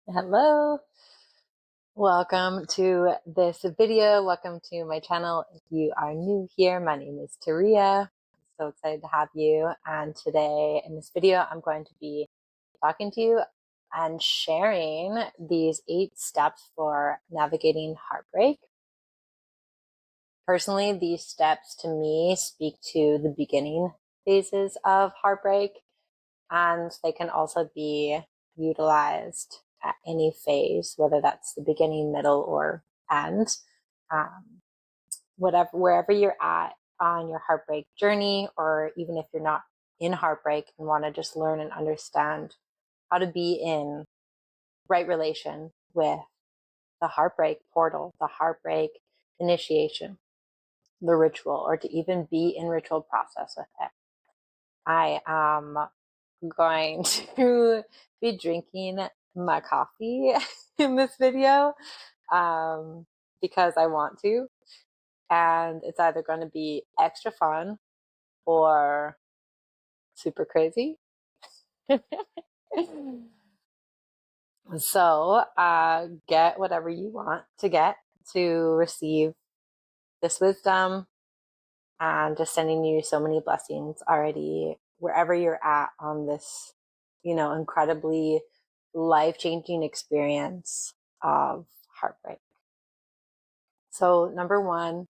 Hello, welcome to this video. Welcome to my channel. If you are new here, my name is Taria. I'm so excited to have you. And today in this video, I'm going to be talking to you and sharing these 8 steps for navigating heartbreak. Personally, these steps to me speak to the beginning phases of heartbreak, and they can also be utilized at any phase, whether that's the beginning, middle, or end. Wherever you're at on your heartbreak journey, or even if you're not in heartbreak and want to just learn and understand how to be in right relation with the heartbreak portal, the heartbreak initiation, the ritual, or to even be in ritual process with it. I am going to be drinking my coffee in this video because I want to, and it's either going to be extra fun or super crazy. So get whatever you want to get to receive this wisdom, and just sending you so many blessings already wherever you're at on this, incredibly life-changing experience of heartbreak. So number 1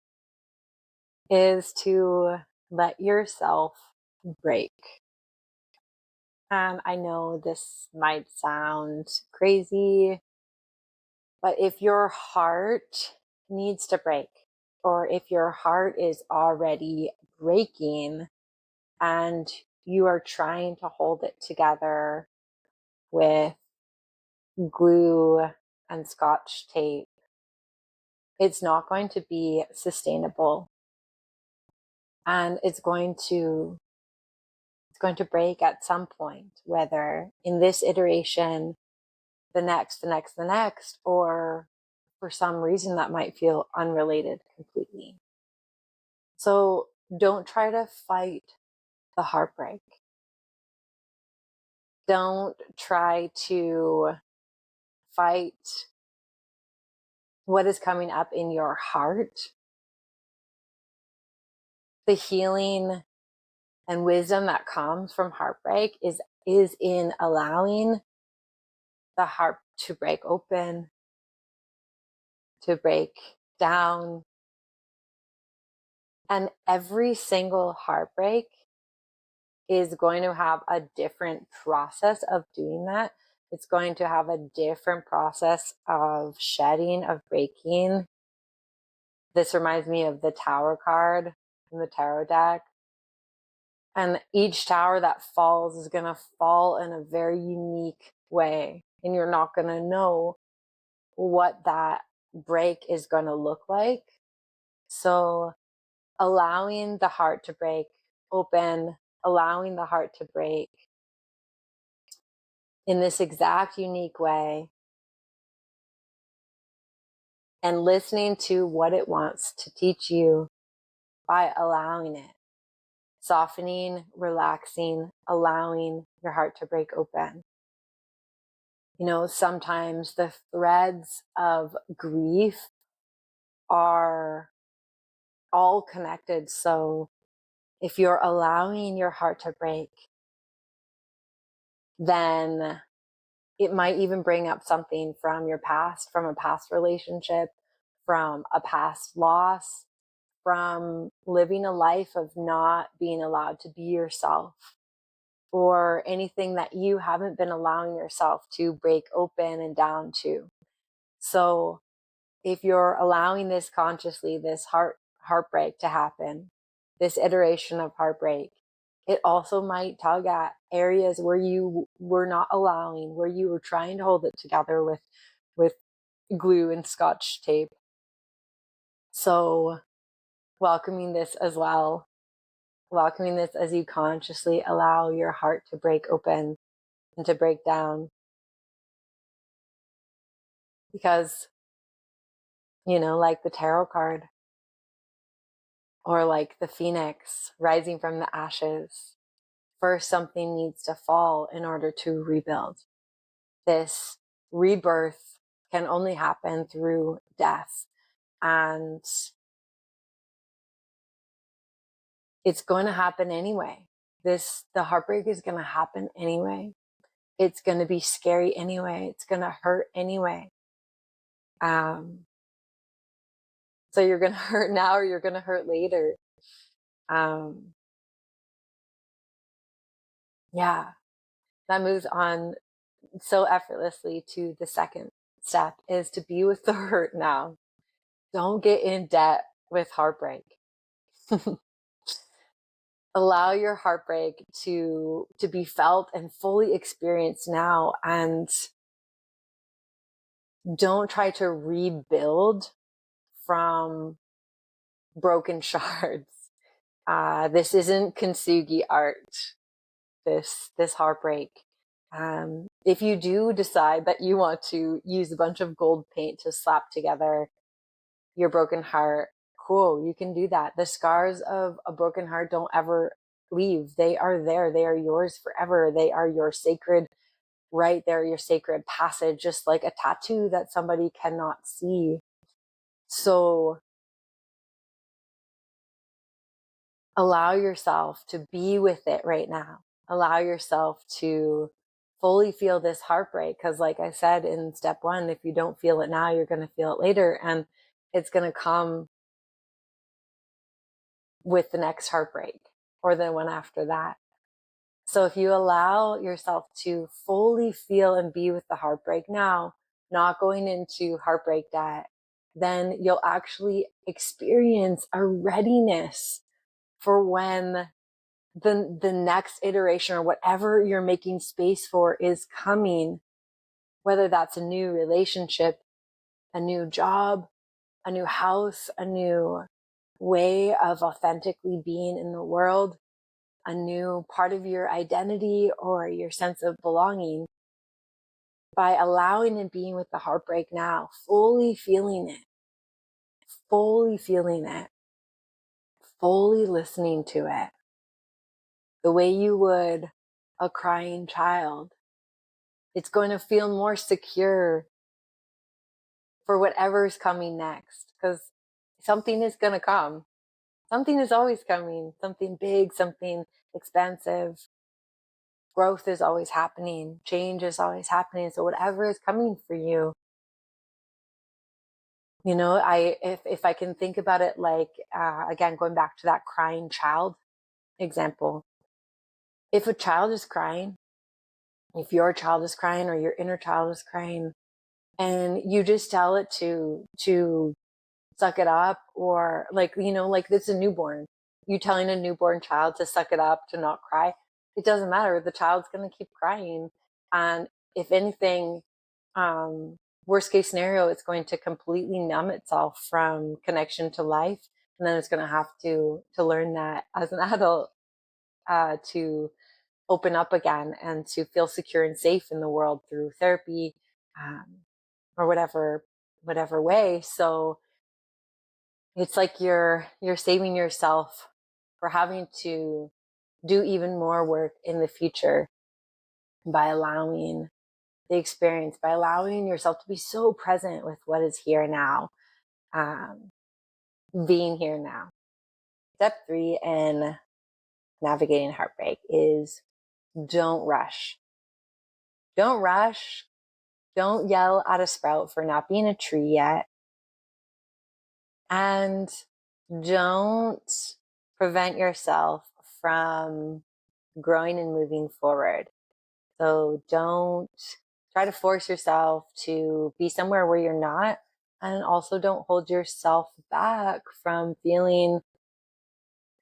is to let yourself break. And I know this might sound crazy, but if your heart needs to break, or if your heart is already breaking and you are trying to hold it together with glue and scotch tape, it's not going to be sustainable, and it's going to break at some point, whether in this iteration, the next, or for some reason that might feel unrelated completely. So don't try to fight the heartbreak. Don't try to fight what is coming up in your heart. The healing and wisdom that comes from heartbreak is in allowing the heart to break open, to break down. And every single heartbreak is going to have a different process of doing that. It's going to have a different process of shedding, of breaking. This reminds me of the Tower card in the tarot deck. And each tower that falls is going to fall in a very unique way. And you're not going to know what that break is going to look like. So allowing the heart to break open, allowing the heart to break in this exact unique way, and listening to what it wants to teach you by allowing it, softening, relaxing, allowing your heart to break open. Sometimes the threads of grief are all connected. So if you're allowing your heart to break, then it might even bring up something from your past, from a past relationship, from a past loss, from living a life of not being allowed to be yourself, or anything that you haven't been allowing yourself to break open and down to. So if you're allowing this consciously, this heartbreak to happen, this iteration of heartbreak, it also might tug at areas where you were not allowing, where you were trying to hold it together with glue and scotch tape. So welcoming this as well, welcoming this as you consciously allow your heart to break open and to break down. Because, like the tarot card, or like the phoenix rising from the ashes, first something needs to fall in order to rebuild. This rebirth can only happen through death. And it's going to happen anyway. The heartbreak is going to happen anyway. It's going to be scary anyway. It's going to hurt anyway. So you're going to hurt now or you're going to hurt later. Yeah, that moves on so effortlessly to the second step, is to be with the hurt now. Don't get in debt with heartbreak. Allow your heartbreak to be felt and fully experienced now, and don't try to rebuild from broken shards. This isn't kintsugi art, this heartbreak. If you do decide that you want to use a bunch of gold paint to slap together your broken heart, cool, you can do that. The scars of a broken heart don't ever leave. They are there. They are yours forever. They are your sacred right there, your sacred passage, just like a tattoo that somebody cannot see. So allow yourself to be with it right now. Allow yourself to fully feel this heartbreak. Because like I said in step one, if you don't feel it now, you're going to feel it later. And it's going to come with the next heartbreak or the one after that. So if you allow yourself to fully feel and be with the heartbreak now, not going into heartbreak debt, then you'll actually experience a readiness for when the next iteration or whatever you're making space for is coming, whether that's a new relationship, a new job, a new house, a new way of authentically being in the world, a new part of your identity or your sense of belonging. By allowing and being with the heartbreak now, fully feeling it, fully listening to it, the way you would a crying child, it's going to feel more secure for whatever's coming next, because something is going to come. Something is always coming, something big, something expansive. Growth is always happening. Change is always happening. So whatever is coming for you, you know, if I can think about it like, again, going back to that crying child example, if a child is crying, if your child is crying or your inner child is crying, and you just tell it to suck it up, or like, you know, like this is a newborn, you telling a newborn child to suck it up, to not cry, it doesn't matter. The child's going to keep crying. And if anything, worst case scenario, it's going to completely numb itself from connection to life. And then it's going to have to learn that as an adult, to open up again and to feel secure and safe in the world through therapy, or whatever way. So it's like you're saving yourself for having to do even more work in the future by allowing the experience, by allowing yourself to be so present with what is here now, being here now. Step 3 in navigating heartbreak is don't rush. Don't rush. Don't yell at a sprout for not being a tree yet. And don't prevent yourself from growing and moving forward. So don't try to force yourself to be somewhere where you're not. And also don't hold yourself back from feeling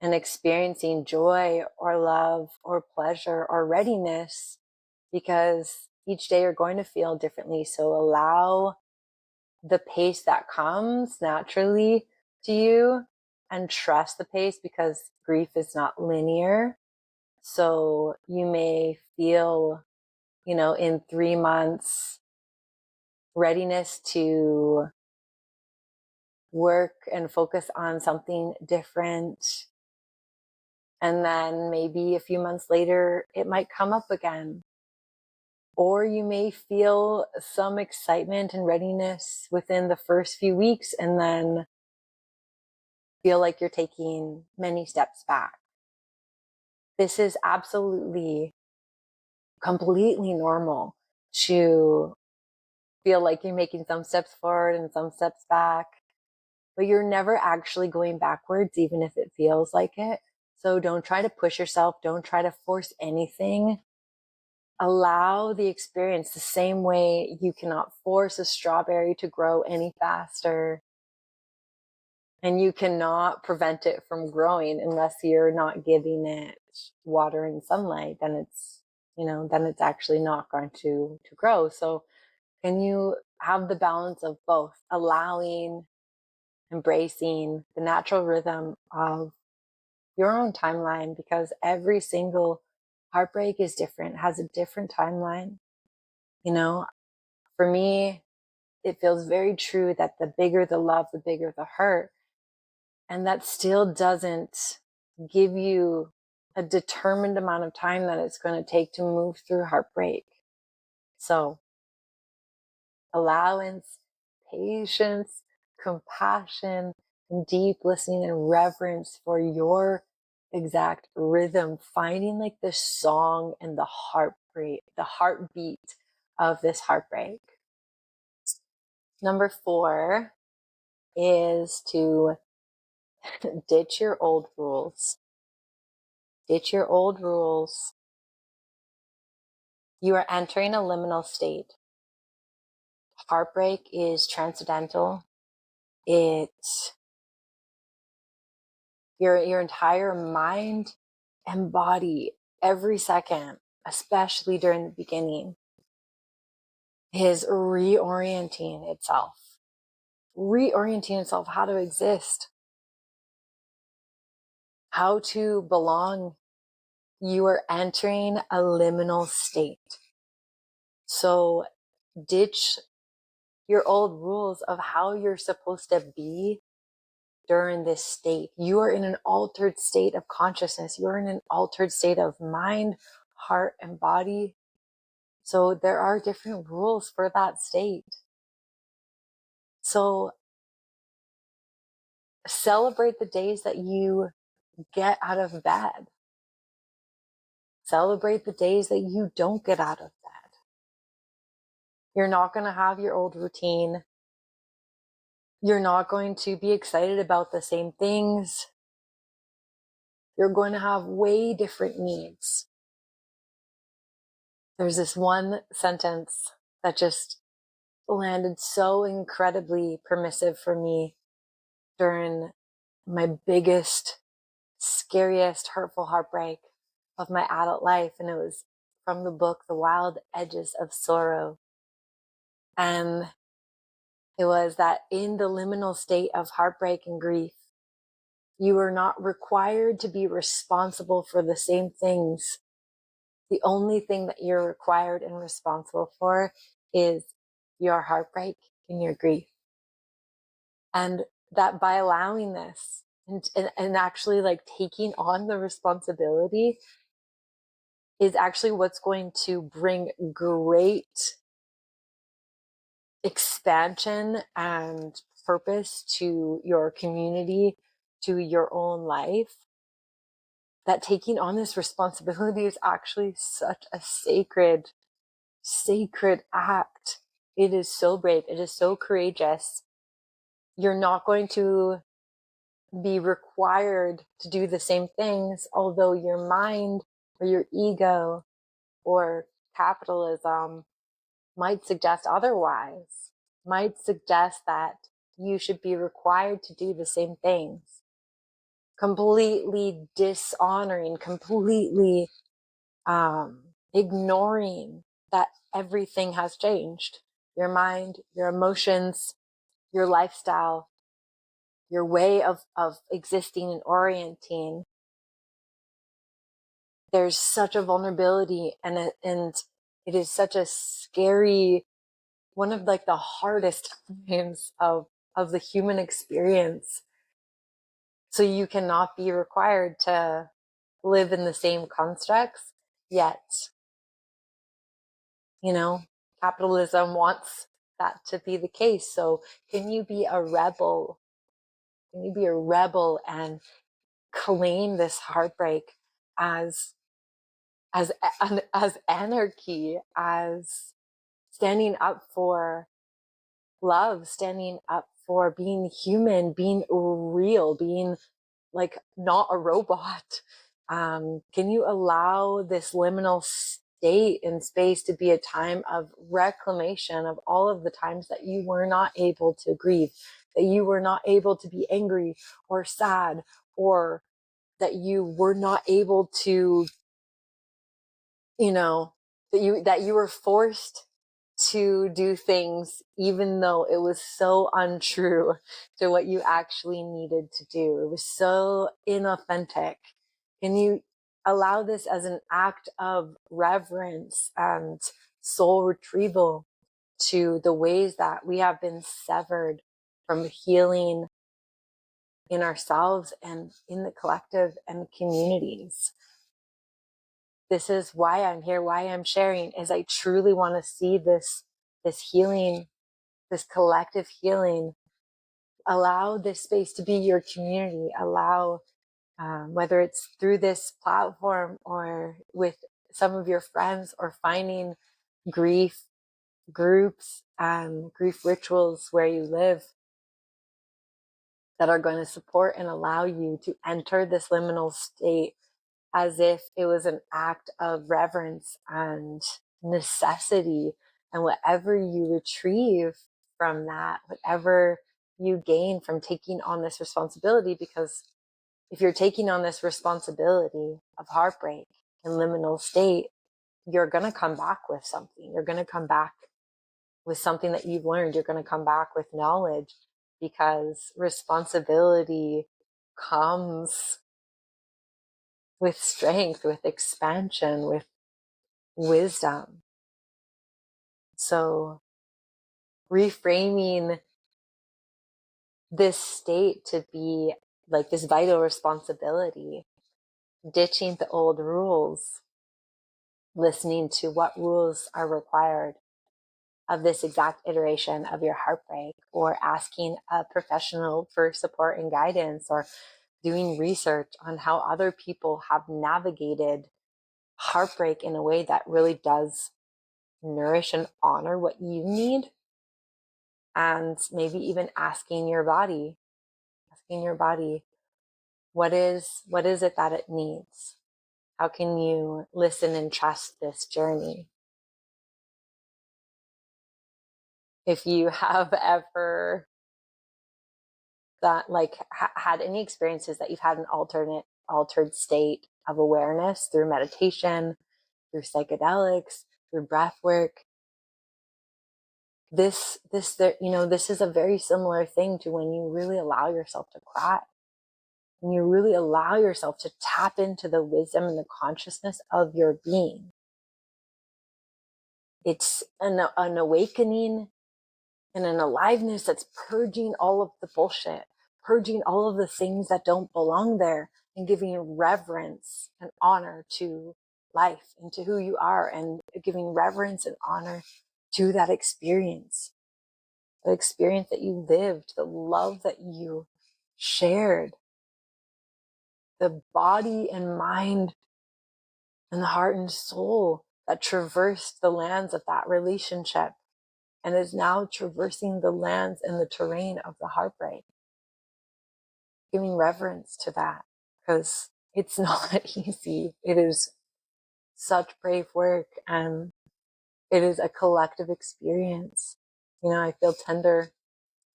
and experiencing joy or love or pleasure or readiness, because each day you're going to feel differently. So allow the pace that comes naturally to you and trust the pace, because grief is not linear. So you may feel, you know, in 3 months, readiness to work and focus on something different. And then maybe a few months later, it might come up again. Or you may feel some excitement and readiness within the first few weeks and then feel like you're taking many steps back. This is absolutely, completely normal to feel like you're making some steps forward and some steps back, but you're never actually going backwards, even if it feels like it. So don't try to push yourself. Don't try to force anything. Allow the experience the same way you cannot force a strawberry to grow any faster. And you cannot prevent it from growing unless you're not giving it water and sunlight. Then it's actually not going to grow. So can you have the balance of both, allowing, embracing the natural rhythm of your own timeline, because every single heartbreak is different, has a different timeline. For me, it feels very true that the bigger the love, the bigger the hurt. And that still doesn't give you a determined amount of time that it's going to take to move through heartbreak. So allowance, patience, compassion, and deep listening and reverence for your exact rhythm, finding like the song and the heartbeat of this heartbreak. Number 4 is to ditch your old rules. Ditch your old rules. You are entering a liminal state. Heartbreak is transcendental. It's your entire mind and body every second, especially during the beginning, is reorienting itself how to exist, how to belong. You are entering a liminal state. So ditch your old rules of how you're supposed to be during this state. You are in an altered state of consciousness. You're in an altered state of mind, heart, and body. So there are different rules for that state. So celebrate the days that you get out of bed. Celebrate the days that you don't get out of bed. You're not going to have your old routine. You're not going to be excited about the same things. You're going to have way different needs. There's this one sentence that just landed so incredibly permissive for me during my biggest, scariest, hurtful heartbreak of my adult life. And it was from the book, The Wild Edges of Sorrow. And it was that in the liminal state of heartbreak and grief, you are not required to be responsible for the same things. The only thing that you're required and responsible for is your heartbreak and your grief. And that by allowing this and actually like taking on the responsibility is actually what's going to bring great expansion and purpose to your community, to your own life. That taking on this responsibility is actually such a sacred act. It is so brave. It is so courageous. You're not going to be required to do the same things, although your mind or your ego or capitalism might suggest otherwise, might suggest that you should be required to do the same things, completely dishonoring, completely ignoring that everything has changed. Your mind, your emotions, your lifestyle, your way of existing and orienting. There's such a vulnerability and it is such a scary, one of like the hardest times of the human experience. So you cannot be required to live in the same constructs, yet You know, capitalism wants that to be the case. So can you be a rebel? Can you be a rebel and claim this heartbreak as as anarchy, as standing up for love, standing up for being human, being real, being like not a robot? Can you allow this liminal state and space to be a time of reclamation of all of the times that you were not able to grieve, that you were not able to be angry or sad, or that you were not able to, that you were forced to do things even though it was so untrue to what you actually needed to do? It was so inauthentic. Can you allow this as an act of reverence and soul retrieval to the ways that we have been severed from healing in ourselves and in the collective and communities? This is why I'm here, why I'm sharing, is I truly want to see this healing, this collective healing. Allow this space to be your community. Allow, whether it's through this platform or with some of your friends, or finding grief groups and grief rituals where you live that are going to support and allow you to enter this liminal state as if it was an act of reverence and necessity. And whatever you retrieve from that, whatever you gain from taking on this responsibility, because if you're taking on this responsibility of heartbreak and liminal state, you're going to come back with something. You're going to come back with something that you've learned. You're going to come back with knowledge, because responsibility comes with strength, with expansion, with wisdom. So reframing this state to be like this vital responsibility, ditching the old rules, listening to what rules are required of this exact iteration of your heartbreak, or asking a professional for support and guidance, or doing research on how other people have navigated heartbreak in a way that really does nourish and honor what you need. And maybe even asking your body, what is it that it needs? How can you listen and trust this journey? If you have ever had any experiences that you've had an altered state of awareness through meditation, through psychedelics, through breath work, this is a very similar thing to when you really allow yourself to cry, when you really allow yourself to tap into the wisdom and the consciousness of your being. It's an awakening and an aliveness that's purging all of the bullshit, purging all of the things that don't belong there, and giving reverence and honor to life and to who you are, and giving reverence and honor to that experience that you lived, the love that you shared, the body and mind and the heart and soul that traversed the lands of that relationship and is now traversing the lands and the terrain of the heartbreak. Giving reverence to that, because it's not easy. It is such brave work, and it is a collective experience. I feel tender,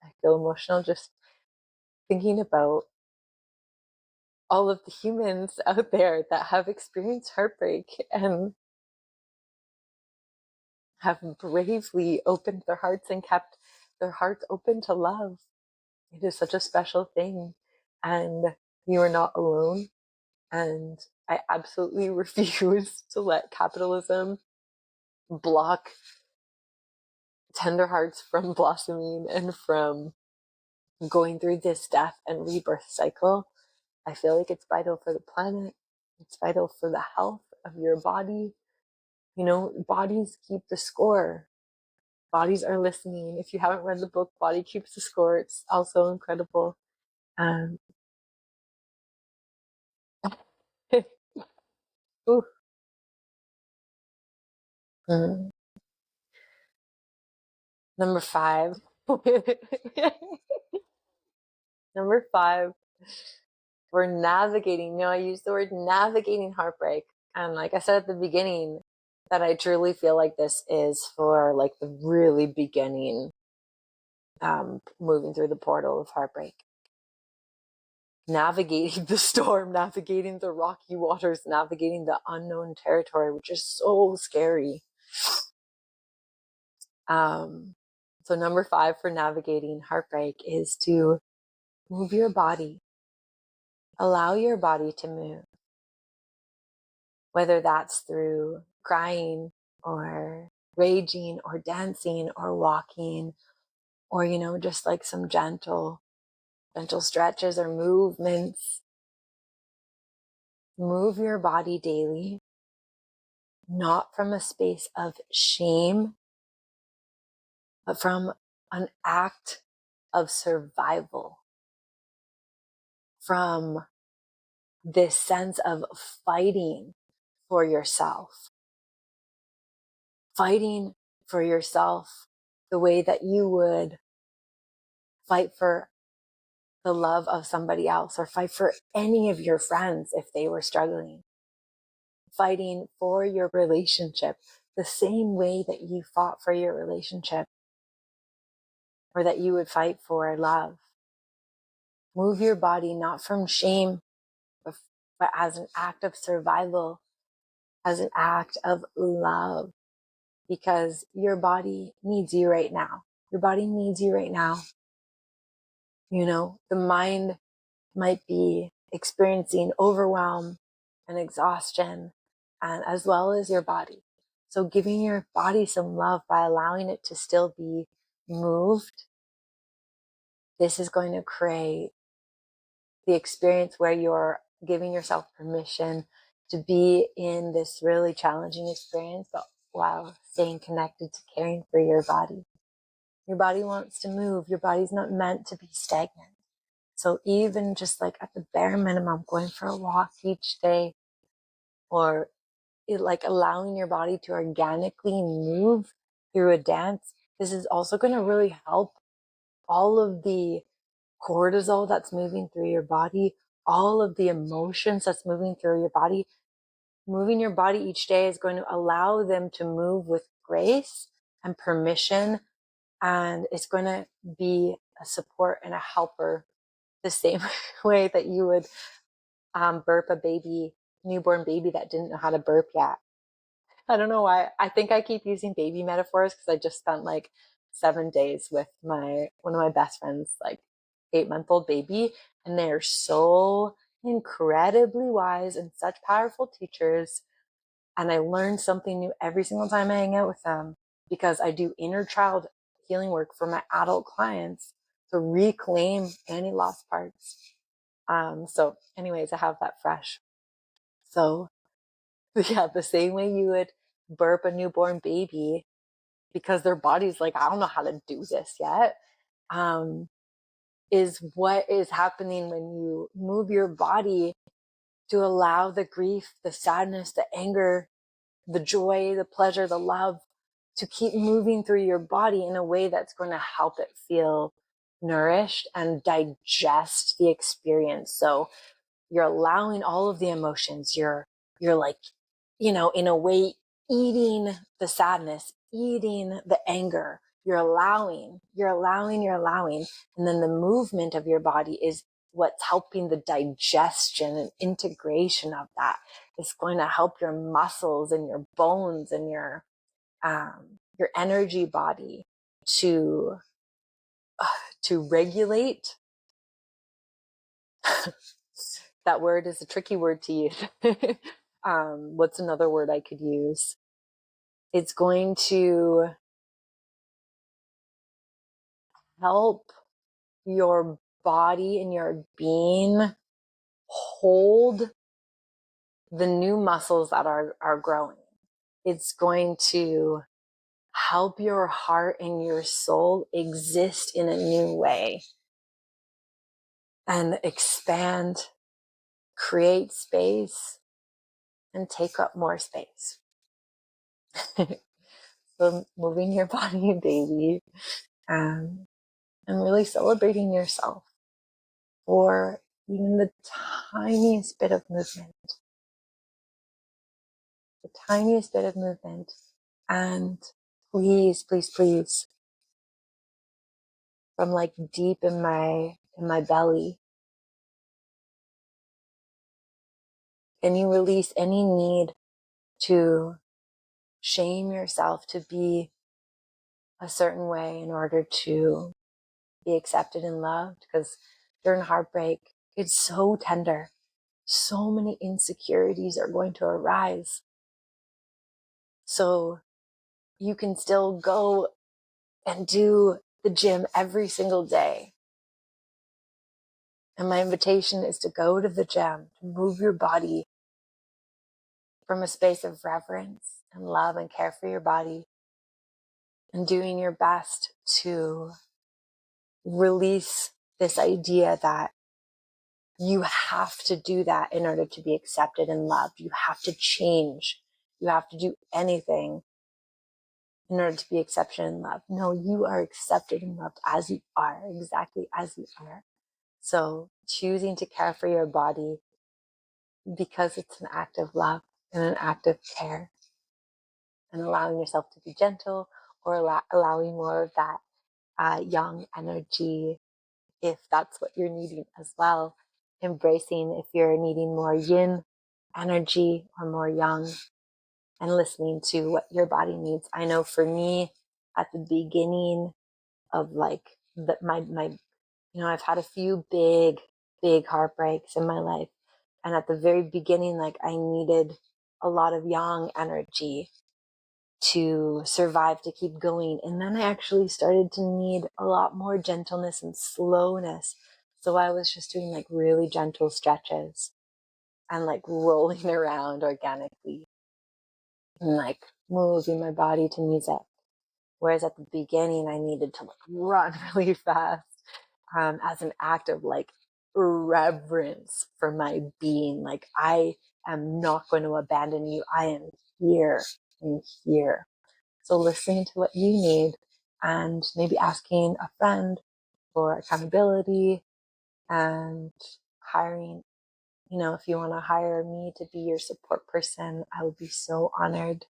I feel emotional just thinking about all of the humans out there that have experienced heartbreak and have bravely opened their hearts and kept their hearts open to love. It is such a special thing, and you are not alone. And I absolutely refuse to let capitalism block tender hearts from blossoming and from going through this death and rebirth cycle. I feel like it's vital for the planet. It's vital for the health of your body. Bodies keep the score. Bodies are listening. If you haven't read the book Body Keeps the Score, it's also incredible. Um, ooh, mm. Number 5. Number 5, we're navigating. I use the word navigating heartbreak. And like I said at the beginning, that I truly feel like this is for like the really beginning, moving through the portal of heartbreak. Navigating the storm, navigating the rocky waters, navigating the unknown territory, which is so scary. So number 5 for navigating heartbreak is to move your body. Allow your body to move. Whether that's through crying or raging or dancing or walking, or, just like some gentle stretches or movements. Move your body daily, not from a space of shame, but from an act of survival, from this sense of fighting for yourself, fighting for yourself the way that you would fight for the love of somebody else, or fight for any of your friends if they were struggling, fighting for your relationship the same way that you fought for your relationship, or that you would fight for love. Move your body not from shame, but as an act of survival, as an act of love, because your body needs you right now. Your body needs you right now. The mind might be experiencing overwhelm and exhaustion, and as well as your body. So giving your body some love by allowing it to still be moved, this is going to create the experience where you're giving yourself permission to be in this really challenging experience, but while staying connected to caring for your body. Your body wants to move. Your body's not meant to be stagnant. So even just like at the bare minimum, going for a walk each day, or like allowing your body to organically move through a dance, this is also going to really help all of the cortisol that's moving through your body, all of the emotions that's moving through your body. Moving your body each day is going to allow them to move with grace and permission, and it's going to be a support and a helper, the same way that you would burp a newborn baby that didn't know how to burp yet. I don't know why. I think I keep using baby metaphors because I just spent like 7 days with one of my best friends, like 8-month-old baby, and they're so incredibly wise and such powerful teachers. And I learn something new every single time I hang out with them, because I do inner child healing work for my adult clients to reclaim any lost parts. So anyways, I have that fresh. So yeah, the same way you would burp a newborn baby because their body's like, I don't know how to do this yet, is what is happening when you move your body to allow the grief, the sadness, the anger, the joy, the pleasure, the love to keep moving through your body in a way that's going to help it feel nourished and digest the experience. So you're allowing all of the emotions. You're like, in a way, eating the sadness, eating the anger. You're allowing. And then the movement of your body is what's helping the digestion and integration of that. It's going to help your muscles and your bones and your energy body to regulate. That word is a tricky word to use. What's another word I could use? It's going to help your body and your being hold the new muscles that are growing. It's going to help your heart and your soul exist in a new way and expand, create space, and take up more space. So moving your body, baby, and really celebrating yourself for even the tiniest bit of movement, the tiniest bit of movement. And please, please, please, from like deep in my belly, can you release any need to shame yourself to be a certain way in order to be accepted and loved? Because during heartbreak, it's so tender. So many insecurities are going to arise. So you can still go and do the gym every single day. And my invitation is to go to the gym, to move your body from a space of reverence and love and care for your body, and doing your best to release this idea that you have to do that in order to be accepted and loved. You have to change. You have to do anything in order to be accepted and loved. No, you are accepted and loved as you are, exactly as you are. So choosing to care for your body because it's an act of love and an act of care, and allowing yourself to be gentle, or allowing more of that yang energy if that's what you're needing as well. Embracing if you're needing more yin energy or more yang, and listening to what your body needs. I know for me, at the beginning of like my I've had a few big heartbreaks in my life, and at the very beginning, like, I needed a lot of yang energy to survive, to keep going. And then I actually started to need a lot more gentleness and slowness. So I was just doing like really gentle stretches and like rolling around organically and like moving my body to music. Whereas at the beginning, I needed to like run really fast as an act of like reverence for my being. Like, I am not going to abandon you. I am here and here. So listening to what you need, and maybe asking a friend for accountability, and hiring, if you want to hire me to be your support person, I would be so honored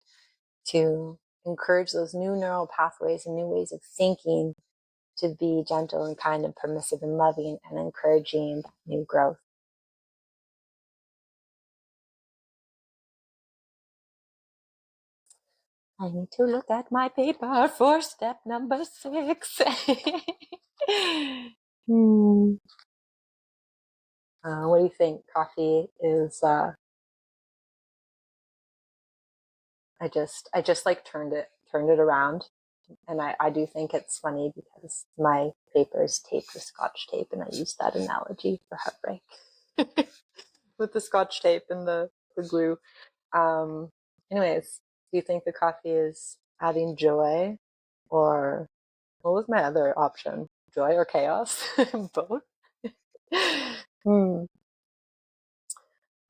to encourage those new neural pathways and new ways of thinking to be gentle and kind and permissive and loving and encouraging new growth. I need to look at my paper for step number 6. What do you think? Coffee is, I just like turned it around. And I do think it's funny because my paper is taped with Scotch tape, and I use that analogy for heartbreak with the Scotch tape and the glue. Anyways, do you think the coffee is adding joy, or what was my other option? Joy or chaos? Both.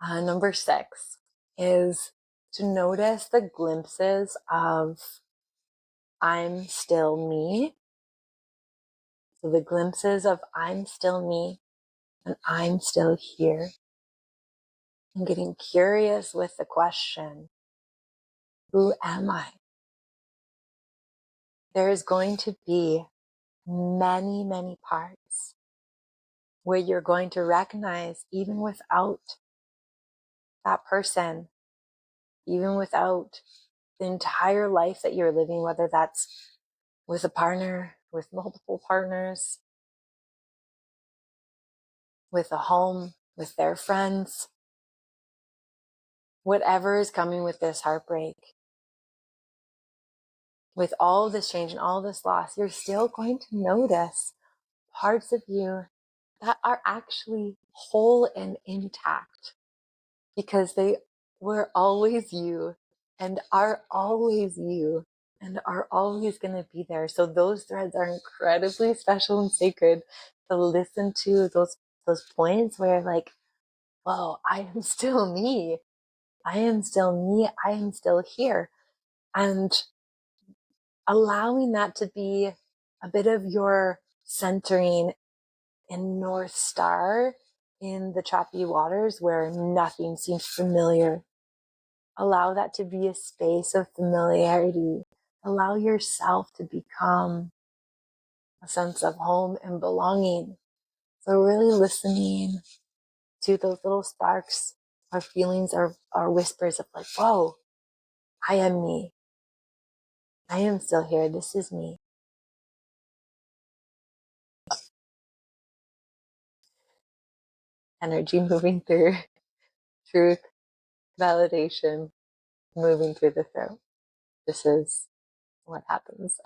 Number 6 is to notice the glimpses of I'm still me. So the glimpses of I'm still me and I'm still here. And getting curious with the question, who am I? There is going to be many, many parts where you're going to recognize, even without that person, even without the entire life that you're living, whether that's with a partner, with multiple partners, with a home, with their friends, whatever is coming with this heartbreak, with all this change and all this loss, you're still going to notice parts of you that are actually whole and intact, because they were always you. and are always you and are always going to be there. So those threads are incredibly special and sacred to listen to those points where like, whoa, I am still me. I am still me. I am still here. And allowing that to be a bit of your centering in North Star in the choppy waters where nothing seems familiar. Allow that to be a space of familiarity. Allow yourself to become a sense of home and belonging. So really listening to those little sparks or feelings or whispers of like, whoa, I am me. I am still here. This is me. Energy moving through truth, validation, moving through the throat. This is what happens.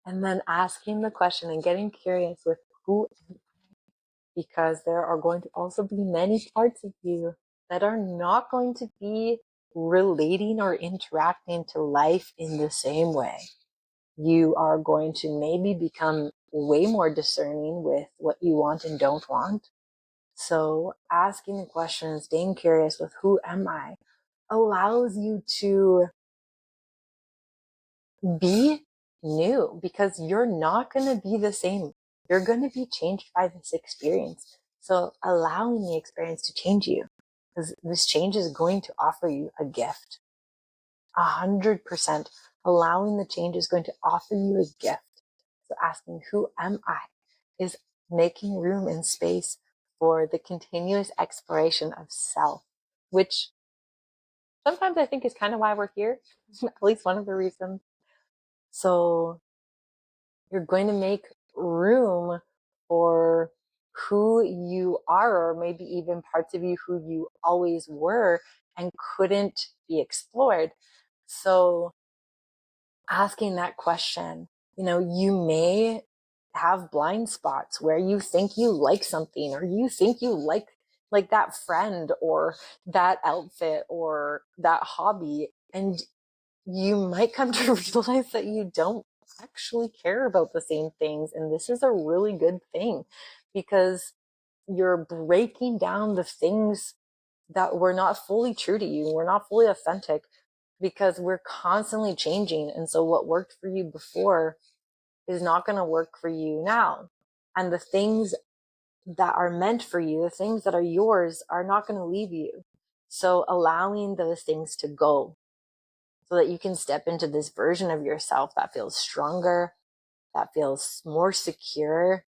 And then asking the question and getting curious with who, because there are going to also be many parts of you that are not going to be relating or interacting to life in the same way. You are going to maybe become way more discerning with what you want and don't want. So asking the questions, staying curious with who am I, allows you to be new because you're not going to be the same. You're going to be changed by this experience. So allowing the experience to change you, because this change is going to offer you a gift. 100% allowing the change is going to offer you a gift. So asking, who am I, is making room and space for the continuous exploration of self, which sometimes I think is kind of why we're here, at least one of the reasons. So you're going to make room for who you are, or maybe even parts of you who you always were and couldn't be explored. So asking that question, you may have blind spots where you think you like something, or you think you like that friend or that outfit or that hobby, and you might come to realize that you don't actually care about the same things. And this is a really good thing because you're breaking down the things that were not fully true to you, were not fully authentic, because we're constantly changing. And so what worked for you before is not going to work for you now. And the things that are meant for you, the things that are yours, are not going to leave you. So allowing those things to go so that you can step into this version of yourself that feels stronger, that feels more secure,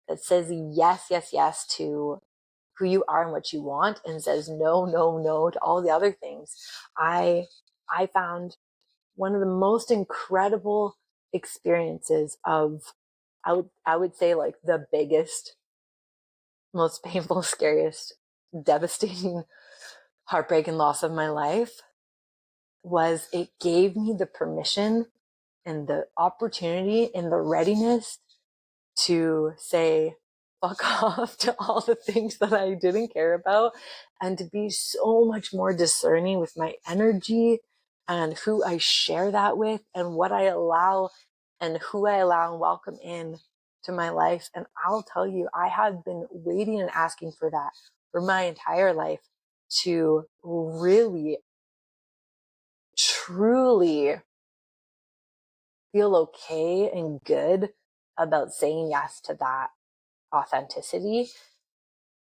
that says yes, yes, yes to who you are and what you want, and says no, no, no to all the other things. I found one of the most incredible experiences of, I would say like the biggest, most painful, scariest, devastating heartbreak and loss of my life was it gave me the permission and the opportunity and the readiness to say fuck off to all the things that I didn't care about, and to be so much more discerning with my energy and who I share that with and what I allow and who I allow and welcome in to my life. And I'll tell you, I have been waiting and asking for that for my entire life, to really, truly feel okay and good about saying yes to that authenticity.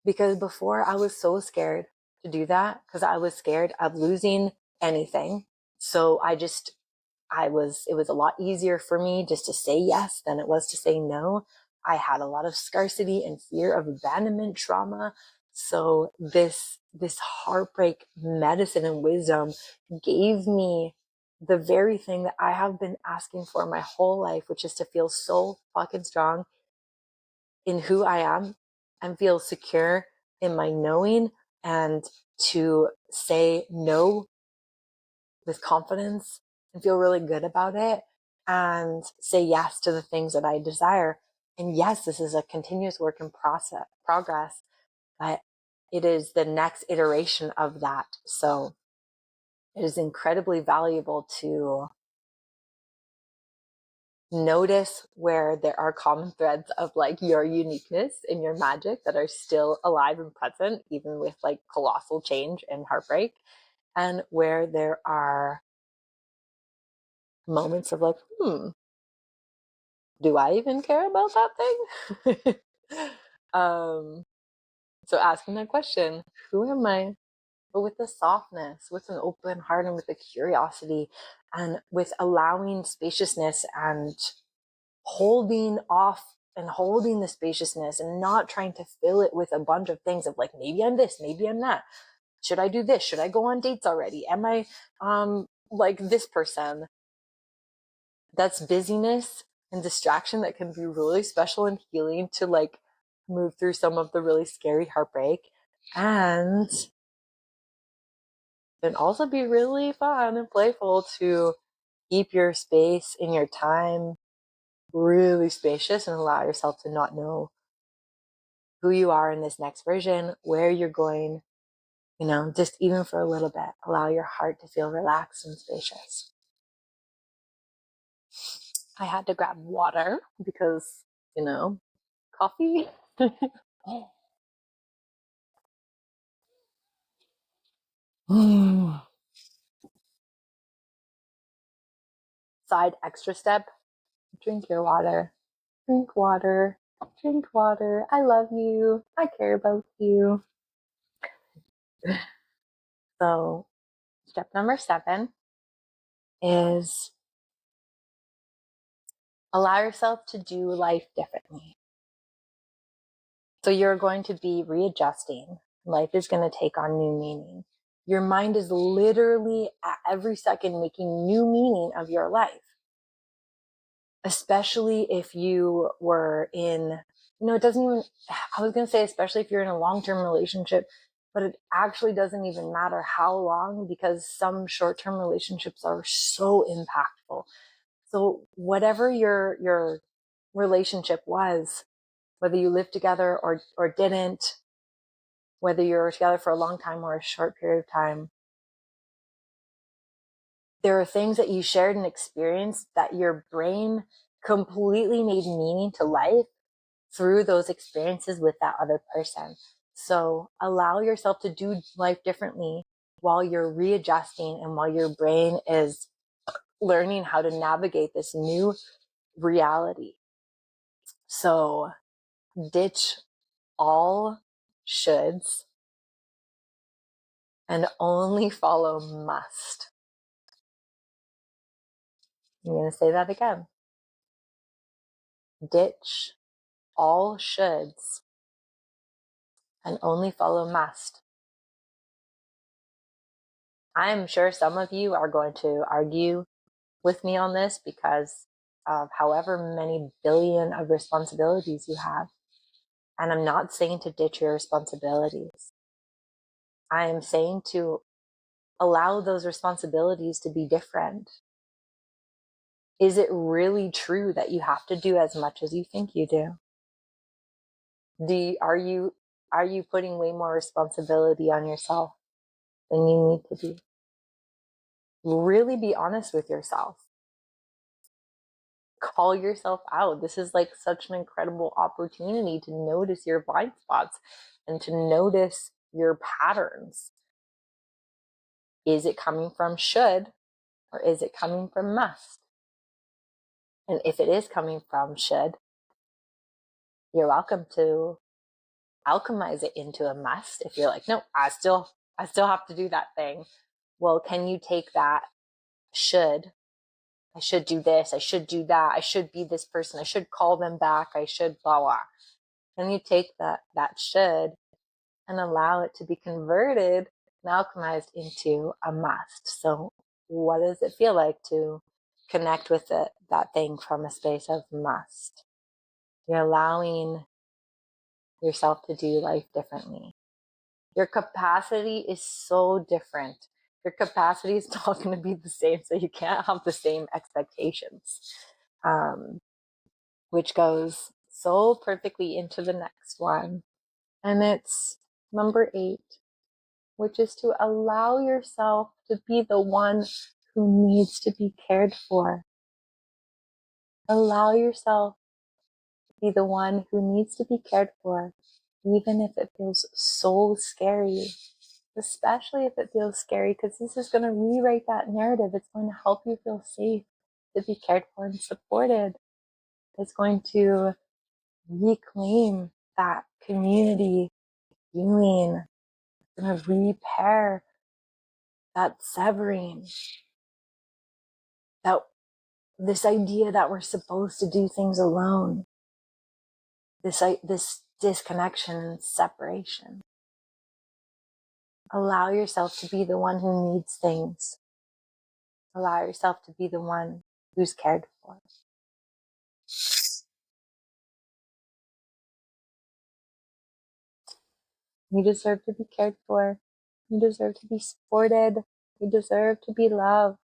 Because before I was so scared to do that because I was scared of losing anything. So it was a lot easier for me just to say yes than it was to say no. I had a lot of scarcity and fear of abandonment trauma. So this heartbreak medicine and wisdom gave me the very thing that I have been asking for my whole life, which is to feel so fucking strong in who I am and feel secure in my knowing, and to say no with confidence and feel really good about it, and say yes to the things that I desire. And yes, this is a continuous work in progress, but it is the next iteration of that. So it is incredibly valuable to notice where there are common threads of like your uniqueness and your magic that are still alive and present, even with like colossal change and heartbreak, and where there are moments of like, do I even care about that thing? So asking that question, who am I? But with the softness, with an open heart, and with the curiosity, and with allowing spaciousness and holding off and holding the spaciousness and not trying to fill it with a bunch of things of like, maybe I'm this, maybe I'm that. Should I do this? Should I go on dates already? Am I like this person? That's busyness and distraction that can be really special and healing to like move through some of the really scary heartbreak, and then also be really fun and playful to keep your space and your time really spacious and allow yourself to not know who you are in this next version, where you're going, just even for a little bit. Allow your heart to feel relaxed and spacious. I had to grab water because, coffee. Side extra step, drink your water. Drink water. Drink water. I love you. I care about you. So, step number 7 is allow yourself to do life differently. So, you're going to be readjusting. Life is going to take on new meaning. Your mind is literally at every second making new meaning of your life. Especially if you were in, it doesn't even, I was going to say, especially if you're in a long-term relationship, but it actually doesn't even matter how long, because some short-term relationships are so impactful. So whatever your relationship was, whether you lived together or didn't, whether you're together for a long time or a short period of time, there are things that you shared and experienced that your brain completely made meaning to life through those experiences with that other person. So allow yourself to do life differently while you're readjusting and while your brain is learning how to navigate this new reality. So ditch all shoulds and only follow must. I'm going to say that again. Ditch all shoulds and only follow must. I'm sure some of you are going to argue with me on this because of however many billion of responsibilities you have. And I'm not saying to ditch your responsibilities. I am saying to allow those responsibilities to be different. Is it really true that you have to do as much as you think you do? Are you putting way more responsibility on yourself than you need to be? Really be honest with yourself. Call yourself out. This is like such an incredible opportunity to notice your blind spots and to notice your patterns. Is it coming from should or is it coming from must? And if it is coming from should, you're welcome to alchemize it into a must. If you're like, no, I still have to do that thing. Well, can you take that should? I should do this. I should do that. I should be this person. I should call them back. I should blah blah. Can you take that should and allow it to be converted and alchemized into a must? So what does it feel like to connect with that thing from a space of must? You're allowing yourself to do life differently. Your capacity is so different. Your capacity is not going to be the same, so you can't have the same expectations, which goes so perfectly into the next one. And it's number 8. which is to allow yourself to be the one who needs to be cared for. Allow yourself to be the one who needs to be cared for, even if it feels so scary, especially if it feels scary, because this is going to rewrite that narrative. It's going to help you feel safe to be cared for and supported. It's going to reclaim that community healing. It's going to repair that severing, that this idea that we're supposed to do things alone, this disconnection and separation. Allow yourself to be the one who needs things. Allow yourself to be the one who's cared for. You deserve to be cared for. You deserve to be supported. You deserve to be loved.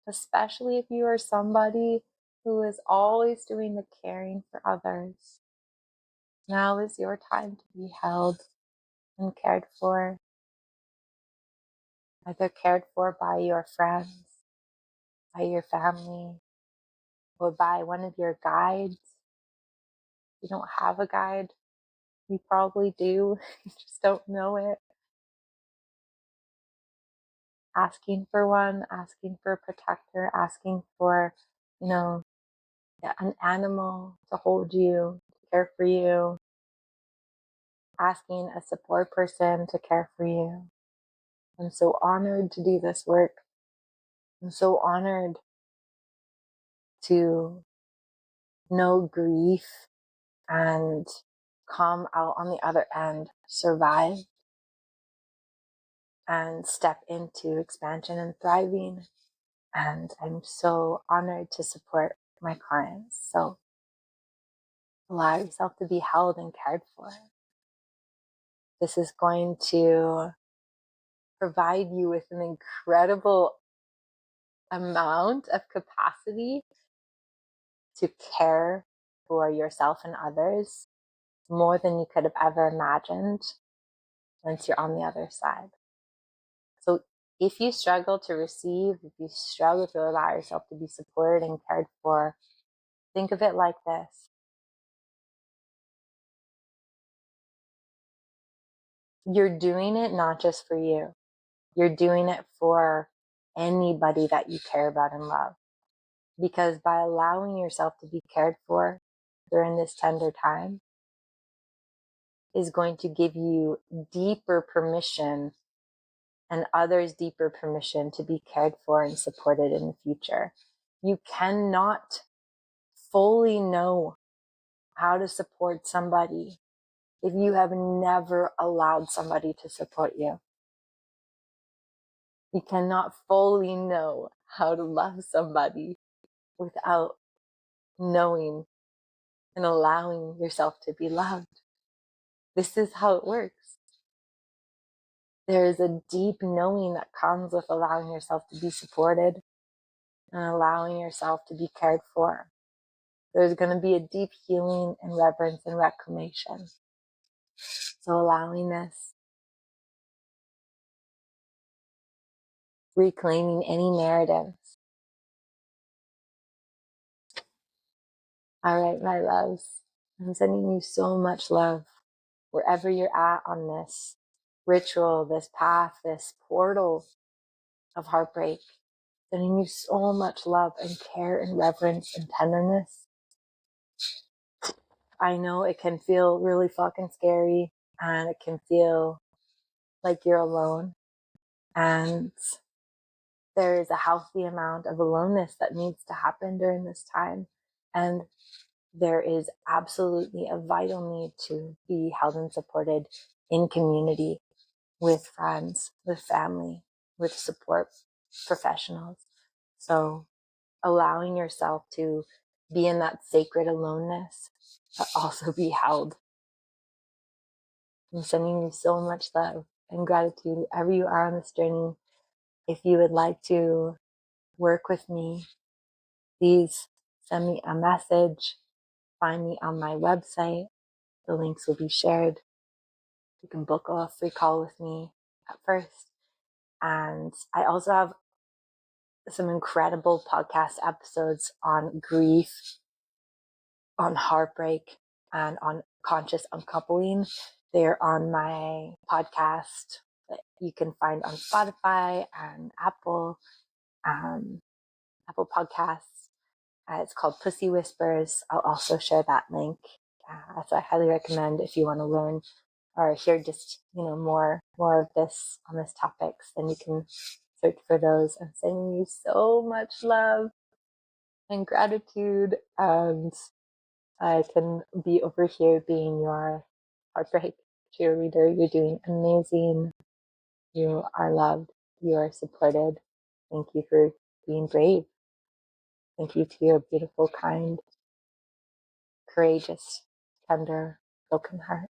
Especially if you are somebody who is always doing the caring for others. Now is your time to be held and cared for. Either cared for by your friends, by your family, or by one of your guides. If you don't have a guide, you probably do, you just don't know it. Asking for one, asking for a protector, asking for, an animal to hold you, to care for you, asking a support person to care for you. I'm so honored to do this work. I'm so honored to know grief and come out on the other end, survive, and step into expansion and thriving. And I'm so honored to support my clients. So allow yourself to be held and cared for. This is going to provide you with an incredible amount of capacity to care for yourself and others more than you could have ever imagined once you're on the other side. So if you struggle to receive, if you struggle to allow yourself to be supported and cared for, think of it like this. You're doing it not just for you. You're doing it for anybody that you care about and love. Because by allowing yourself to be cared for during this tender time is going to give you deeper permission and others deeper permission to be cared for and supported in the future. You cannot fully know how to support somebody if you have never allowed somebody to support you. You cannot fully know how to love somebody without knowing and allowing yourself to be loved. This is how it works. There is a deep knowing that comes with allowing yourself to be supported and allowing yourself to be cared for. There's going to be a deep healing and reverence and reclamation. So allowing this, reclaiming any narratives. All right, my loves, I'm sending you so much love wherever you're at on this ritual, this path, this portal of heartbreak. Sending you so much love and care and reverence and tenderness. I know it can feel really fucking scary and it can feel like you're alone. And there is a healthy amount of aloneness that needs to happen during this time. And there is absolutely a vital need to be held and supported in community with friends, with family, with support professionals. So allowing yourself to be in that sacred aloneness, but also be held. I'm sending you so much love and gratitude wherever you are on this journey. If you would like to work with me, please send me a message. Find me on my website. The links will be shared. You can book a free call with me at first. And I also have some incredible podcast episodes on grief, on heartbreak, and on conscious uncoupling. They're on my podcast that you can find on Spotify and Apple Podcasts. It's called Pussy Whispers. I'll also share that link. So I highly recommend if you want to learn or hear just more of this on this topics, then you can search for those. I'm sending you so much love and gratitude, and I can be over here being your heartbreak cheerleader. You're doing amazing. You are loved. You are supported. Thank you for being brave. Thank you to your beautiful, kind, courageous, tender, broken heart.